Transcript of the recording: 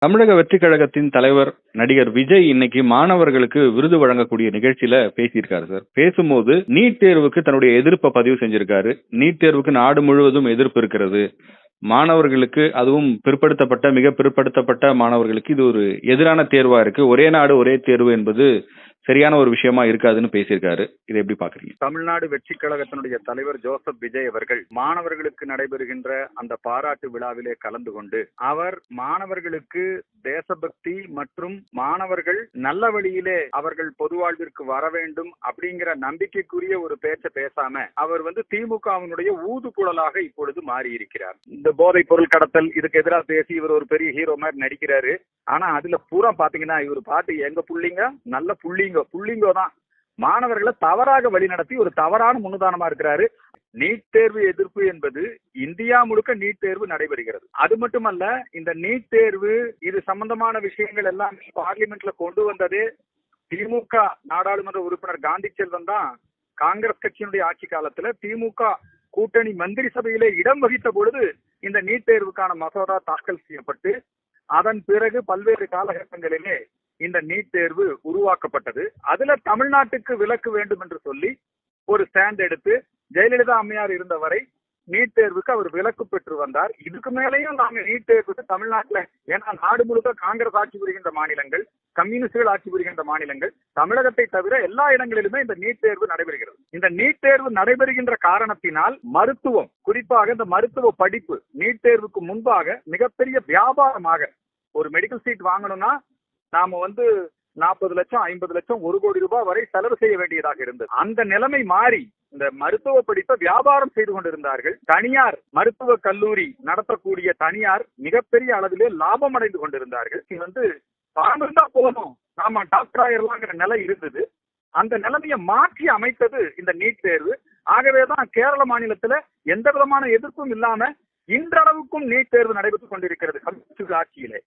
தமிழக வெற்றிக் கழகத்தின் தலைவர் நடிகர் விஜய் இன்னைக்கு மாணவர்களுக்கு விருது வழங்கக்கூடிய நிகழ்ச்சியில பேசியிருக்காரு சார். பேசும்போது நீட் தேர்வுக்கு தன்னுடைய எதிர்ப்பை பதிவு செஞ்சிருக்காரு. நீட் தேர்வுக்கு நாடு முழுவதும் எதிர்ப்பு இருக்கிறது. மாணவர்களுக்கு, அதுவும் மிக பிற்படுத்தப்பட்ட மாணவர்களுக்கு இது ஒரு எதிரான தேர்வா இருக்கு. ஒரே நாடு ஒரே தேர்வு என்பது சரியான ஒரு விஷயமா இருக்காதுன்னு பேசியிருக்காரு. இதை எப்படி பாக்குறீங்க? தமிழ்நாடு வெற்றி கழகத்தினுடைய தலைவர் ஜோசப் விஜய் அவர்கள் மாணவர்களுக்கு நடைபெறுகின்ற அந்த பாராட்டு விழாவிலே கலந்து கொண்டு அவர் மாணவர்களுக்கு தேசபக்தி மற்றும் மாணவர்கள் நல்ல வழியிலே அவர்கள் பொது வாழ்விற்கு வர வேண்டும் அப்படிங்கிற நம்பிக்கைக்குரிய ஒரு பேச்ச பேசாம அவர் திமுகவினுடைய ஊதுகுழலாக இப்பொழுது மாறி இருக்கிறார். இந்த போதைப் பொருள் கடத்தல் இதுக்கு எதிராக பேசி இவர் ஒரு பெரிய ஹீரோ மாதிரி நடிக்கிறாரு. ஆனா அதுல பூரா பாத்தீங்கன்னா இவர் பாட்டு எங்க புள்ளிங்க நல்ல புள்ளிங்கோ தான் மாணவர்களை தவறாக வழிநடத்தி ஒரு தவறான முன்னுதாரணமா இருக்கிறாரு. நீட் தேர்வு எதிர்ப்பு என்பது இந்தியா முழுக்க நீட் தேர்வு நடைபெறுகிறது. அது மட்டுமல்ல, இந்த நீட் தேர்வு இது சம்பந்தமான விஷயங்கள் எல்லாம் பார்லிமெண்ட்ல கொண்டு வந்ததே திமுக நாடாளுமன்ற உறுப்பினர் காந்தி செல்வன் தான். காங்கிரஸ் கட்சியினுடைய ஆட்சி காலத்துல திமுக கூட்டணி மந்திரி சபையிலே இடம் வகித்த பொழுது இந்த நீட் தேர்வுக்கான மசோதா தாக்கல் செய்யப்பட்டு அதன் பிறகு பல்வேறு காலகட்டங்களிலே இந்த நீட் தேர்வு உருவாக்கப்பட்டது. அதுல தமிழ்நாட்டுக்கு விலக்கு வேண்டும் என்று சொல்லி ஒரு ஸ்டாண்ட் எடுத்து ஜெயலலிதா அம்மையார் இருந்தவரை நீட் தேர்வுக்கு அவர் விலக்கு பெற்று வந்தார். இதுக்கு மேலேயும் நாங்க நீட் தேர்வுக்கு தமிழ்நாட்டுல, ஏன்னா நாடு முழுக்க காங்கிரஸ் ஆட்சி புரிகின்ற மாநிலங்கள், கம்யூனிஸ்டுகள் ஆட்சி புரிகின்ற மாநிலங்கள், தமிழகத்தை தவிர எல்லா இடங்களிலுமே இந்த நீட் தேர்வு நடைபெறுகிறது. இந்த நீட் தேர்வு நடைபெறுகின்ற காரணத்தினால் மருத்துவம், குறிப்பாக இந்த மருத்துவ படிப்பு நீட் தேர்வுக்கு முன்பாக மிகப்பெரிய வியாபாரமாக, ஒரு மெடிக்கல் சீட் வாங்கணும்னா நாம 40 லட்சம் 50 லட்சம் 1 கோடி ரூபாய் வரை செலவு செய்ய வேண்டியதாக இருந்தது. அந்த நிலைமை மாறி இந்த மருத்துவ படிப்பை வியாபாரம் செய்து கொண்டிருந்தார்கள். தனியார் மருத்துவ கல்லூரி நடத்தக்கூடிய தனியார் மிகப்பெரிய அளவிலே லாபம் அடைந்து கொண்டிருந்தார்கள். பணம் இருந்தா போதும் நாம டாக்டர் ஆயிரலாங்கிற நிலை இருந்தது. அந்த நிலைமையை மாற்றி அமைத்தது இந்த நீட் தேர்வு. ஆகவேதான் கேரள மாநிலத்துல எந்த விதமான எதிர்ப்பும் இல்லாம இன்றளவுக்கும் நீட் தேர்வு நடைபெற்றுக் கொண்டிருக்கிறது கம்யூனிஸ்ட் ஆட்சியிலே.